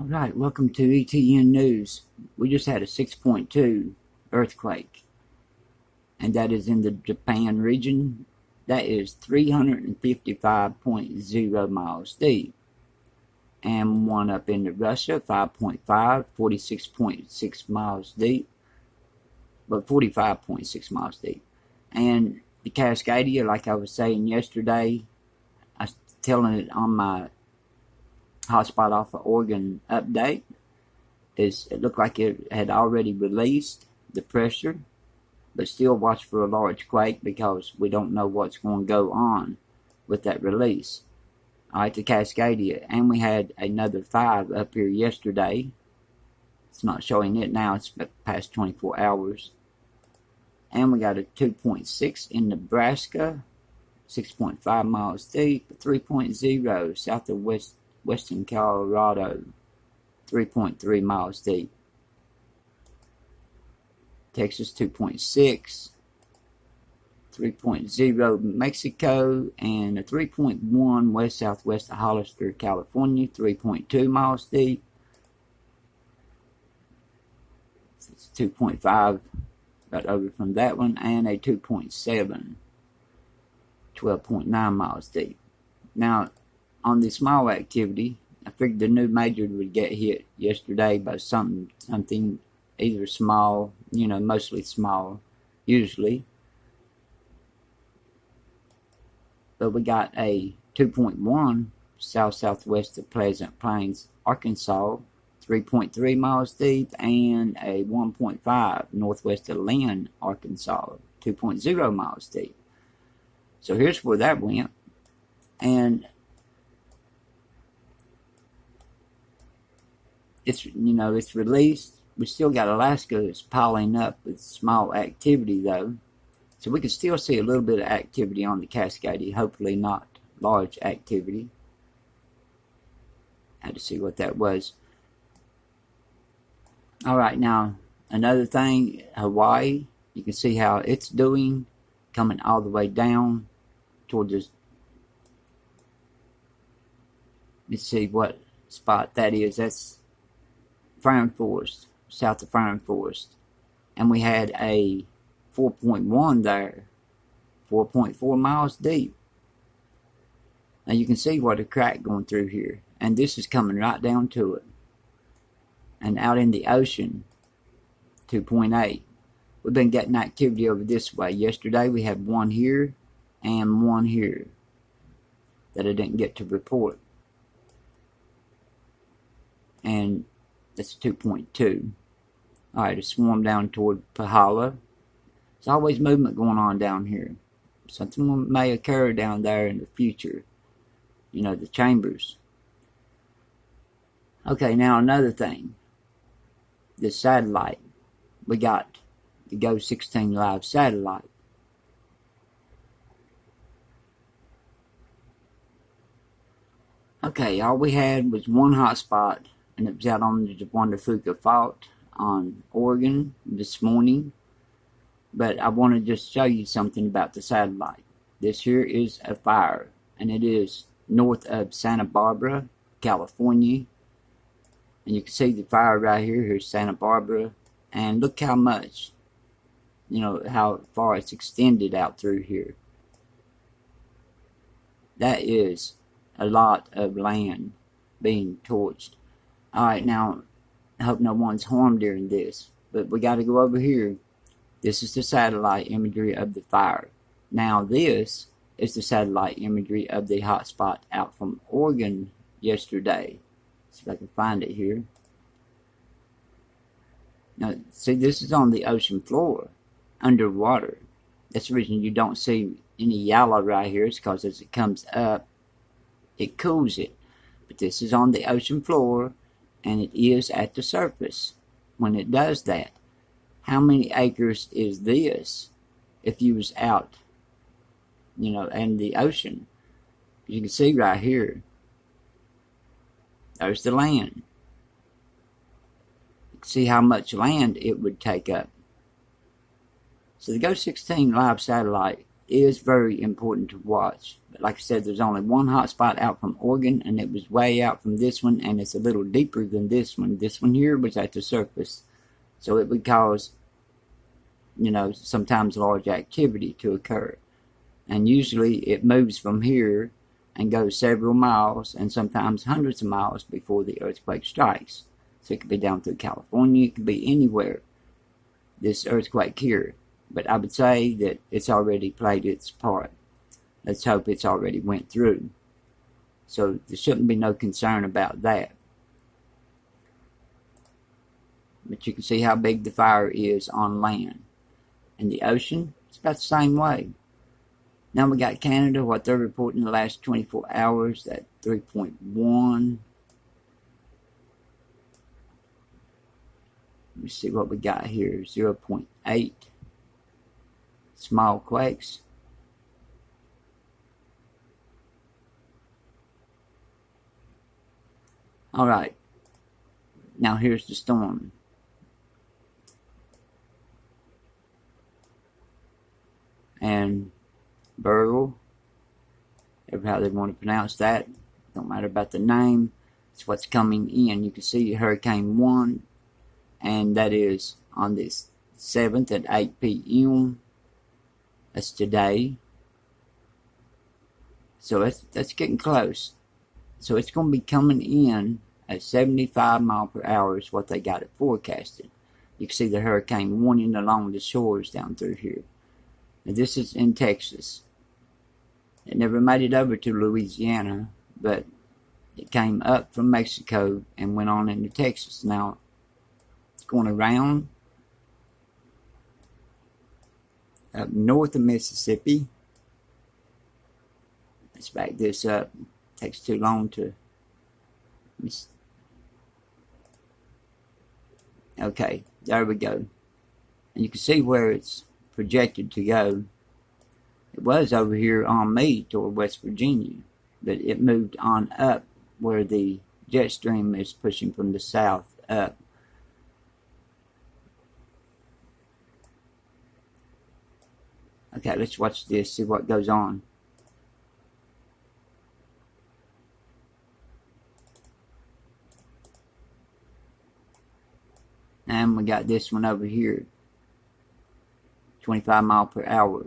Alright, welcome to ETN News. We just had a 6.2 earthquake, and that is in the Japan region. That is 355.0 miles deep. And one up into Russia, 5.5, 46.6 miles deep, but 45.6 miles deep. And the Cascadia, like I was saying yesterday, I was telling it on my hotspot off of Oregon update, it looked like it had already released the pressure, but still watch for a large quake because we don't know what's going to go on with that release. Alright, the Cascadia, and we had another 5 up here yesterday. It's not showing it now, it's past 24 hours. And we got a 2.6 in Nebraska, 6.5 miles deep, 3.0 south of western Colorado, 3.3 miles deep. Texas, 2.6, 3.0 Mexico, and a 3.1 west-southwest of Hollister, California, 3.2 miles deep. It's 2.5 right over from that one, and a 2.7, 12.9 miles deep. Now, on the small activity, I figured the new major would get hit yesterday by something either small, mostly small, usually. But we got a 2.1 south-southwest of Pleasant Plains, Arkansas, 3.3 miles deep, and a 1.5 northwest of Lynn, Arkansas, 2.0 miles deep. So here's where that went. And it's released. We still got Alaska that's piling up with small activity though. So we can still see a little bit of activity on the Cascadia, hopefully not large activity. Had to see what that was. Alright, now another thing, Hawaii, you can see how it's doing, coming all the way down toward this. Let's see what spot that is. That's Fern Forest, south of Fern Forest. And we had a 4.1 there, 4.4 miles deep. Now you can see what a crack going through here. And this is coming right down to it. And out in the ocean, 2.8. We've been getting activity over this way. Yesterday we had one here and one here that I didn't get to report. And that's 2.2. Alright, a swarm down toward Pahala. There's always movement going on down here. Something may occur down there in the future. The chambers. Okay, now another thing. This satellite. We got the Go 16 Live satellite. Okay, all we had was one hotspot, and it was out on the Wandafuka Fault on Oregon this morning. But I want to just show you something about the satellite. This here is a fire, and it is north of Santa Barbara, California. And you can see the fire right here. Here's Santa Barbara. And look how much, how far it's extended out through here. That is a lot of land being torched. Alright, now, I hope no one's harmed during this. But we got to go over here. This is the satellite imagery of the fire. Now this is the satellite imagery of the hotspot out from Oregon yesterday. See if I can find it here. Now, see, this is on the ocean floor, underwater. That's the reason you don't see any yellow right here. It's because as it comes up, it cools it. But this is on the ocean floor, and it is at the surface when it does that. How many acres is this if you was out, in the ocean? You can see right here. There's the land. You can see how much land it would take up. So the Go 16 Live satellite is very important to watch. But like I said, there's only one hot spot out from Oregon, and it was way out from this one, and it's a little deeper than this one. This one here was at the surface, so it would cause, sometimes large activity to occur. And usually it moves from here and goes several miles and sometimes hundreds of miles before the earthquake strikes. So it could be down through California, it could be anywhere, this earthquake here. But I would say that it's already played its part. Let's hope it's already went through. So there shouldn't be no concern about that. But you can see how big the fire is on land. In the ocean, it's about the same way. Now we got Canada, what they're reporting in the last 24 hours, that 3.1. Let me see what we got here, 0.8. Small quakes. Alright, now here's the storm. And Beryl, how they want to pronounce that, don't matter about the name, it's what's coming in. You can see Hurricane 1, and that is on this 7th at 8 p.m. That's today. So that's getting close. So it's going to be coming in at 75 miles per hour is what they got it forecasted. You can see the hurricane warning along the shores down through here. Now this is in Texas. It never made it over to Louisiana, but it came up from Mexico and went on into Texas. Now it's going around up north of Mississippi. Let's back this up. It takes too long to. Okay, there we go. And you can see where it's projected to go. It was over here on me toward West Virginia, but it moved on up where the jet stream is pushing from the south up. Okay, let's watch this, see what goes on. And we got this one over here, 25 miles per hour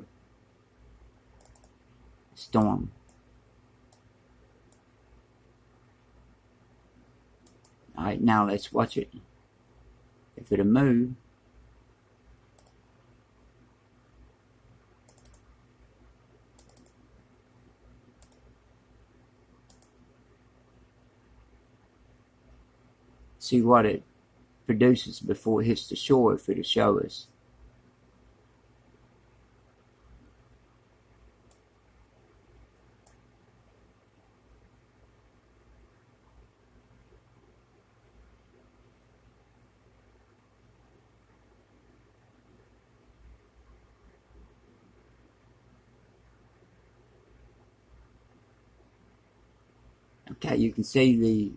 storm. Alright, now let's watch it. If it'll move. See what it produces before it hits the shore, if it'll show us. Okay, you can see the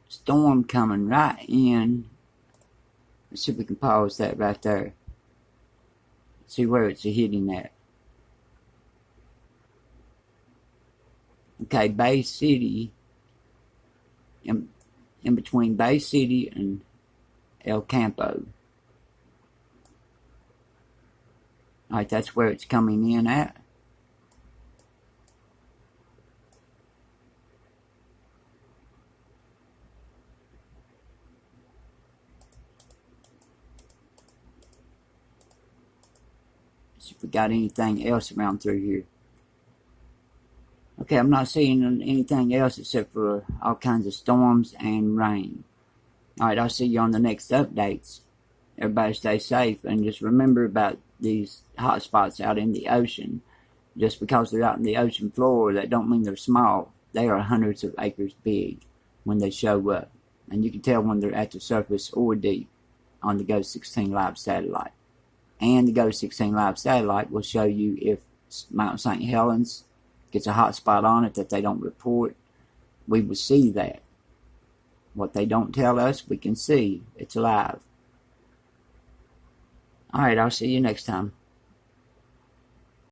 storm coming right in. Let's see if we can pause that right there. See where it's hitting at. Okay, Bay City, in between Bay City and El Campo. Alright, that's where it's coming in at. See if we got anything else around through here. Okay, I'm not seeing anything else except for all kinds of storms and rain. Alright, I'll see you on the next updates. Everybody stay safe, and just remember about these hot spots out in the ocean. Just because they're out in the ocean floor, that don't mean they're small. They are hundreds of acres big when they show up. And you can tell when they're at the surface or deep on the Ghost 16 Live satellite. And the Ghost 16 Live satellite will show you if Mount St. Helens gets a hot spot on it that they don't report. We will see that. What they don't tell us, we can see. It's live. Alright, I'll see you next time.